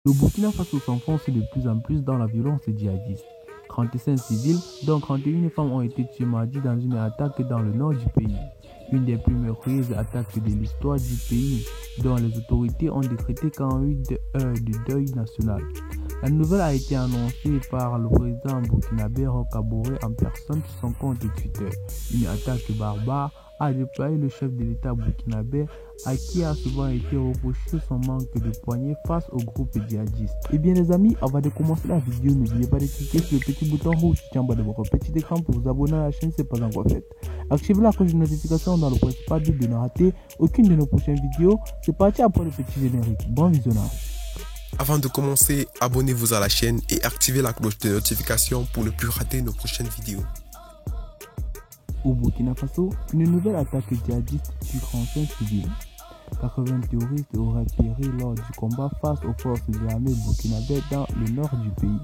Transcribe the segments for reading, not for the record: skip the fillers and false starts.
Le Burkina Faso s'enfonce de plus en plus dans la violence djihadiste. 35 civils, dont 31 femmes ont été tuées mardi dans une attaque dans le nord du pays. Une des plus meurtrières attaques de l'histoire du pays, dont les autorités ont décrété 48 heures de deuil national. La nouvelle a été annoncée par le président burkinabé Roch Kaboré en personne sur son compte Twitter. Une attaque barbare a déployé le chef de l'État burkinabé, à qui a souvent été reproché son manque de poignée face au groupe djihadiste. Et bien les amis, avant de commencer la vidéo, n'oubliez pas de cliquer sur le petit bouton rouge situé en bas de votre petit écran pour vous abonner à la chaîne si ce n'est pas encore fait. Activez la cloche de notification dans le principal but de ne rater aucune de nos prochaines vidéos. C'est parti après le petit générique. Bon visionnage. Avant de commencer, abonnez-vous à la chaîne et activez la cloche de notification pour ne plus rater nos prochaines vidéos. Au Burkina Faso, une nouvelle attaque djihadiste tue 35 civils. 80 terroristes auraient péri lors du combat face aux forces de l'armée burkinabé dans le nord du pays.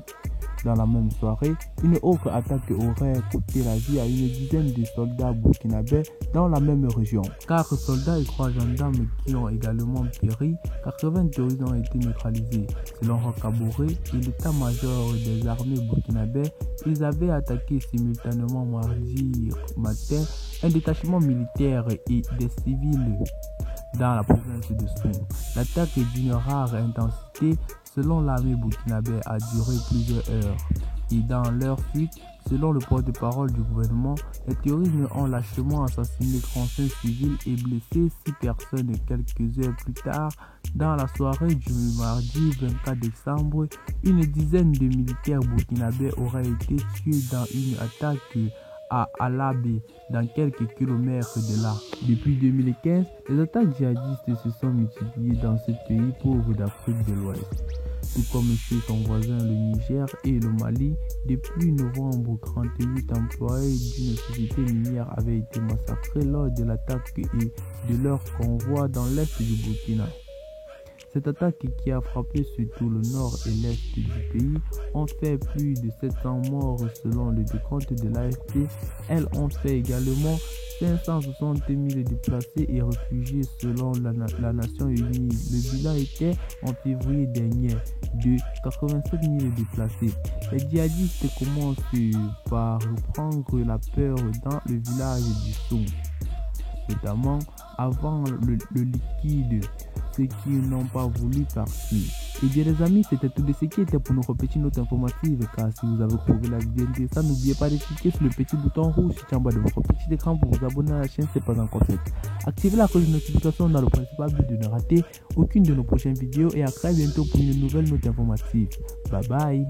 Dans la même soirée, une autre attaque aurait coûté la vie à une dizaine de soldats burkinabés dans la même région. 4 soldats et 3 gendarmes qui ont également péri, 80 terroristes ont été neutralisés. Selon Roch Kaboré et l'état-major des armées burkinabées, ils avaient attaqué simultanément mardi matin un détachement militaire et des civils dans la province de Soum. L'attaque d'une rare intensité selon l'armée burkinabé a duré plusieurs heures. Et dans leur fuite, selon le porte-parole du gouvernement, les terroristes ont lâchement assassiné 35 civils et blessé 6 personnes quelques heures plus tard. Dans la soirée du mardi 24 décembre, une dizaine de militaires burkinabés auraient été tués dans une attaque à Alabé, dans quelques kilomètres de là. Depuis 2015, les attaques djihadistes se sont multipliées dans ce pays pauvre d'Afrique de l'Ouest. Tout comme chez son voisin le Niger et le Mali, depuis novembre, 38 employés d'une société minière avaient été massacrés lors de l'attaque et de leur convoi dans l'est du Burkina. Cette attaque qui a frappé surtout le nord et l'est du pays ont fait plus de 700 morts selon le décompte de l'AFP. Elles ont fait également 560 000 déplacés et réfugiés selon la Nation Unie. Le bilan était en février dernier de 87 000 déplacés. Les djihadistes commencent par reprendre la peur dans le village du Soum, notamment avant le liquide, ceux qui n'ont pas voulu partir. Et bien les amis, c'était tout de ce qui était pour nos petites notes informatives, car si vous avez trouvé la vidéo intéressante, n'oubliez pas de cliquer sur le petit bouton rouge situé en bas de votre petit écran pour vous abonner à la chaîne si ce n'est pas encore fait. Activez la cloche de notification dans le principal but de ne rater aucune de nos prochaines vidéos et à très bientôt pour une nouvelle note informative. Bye bye.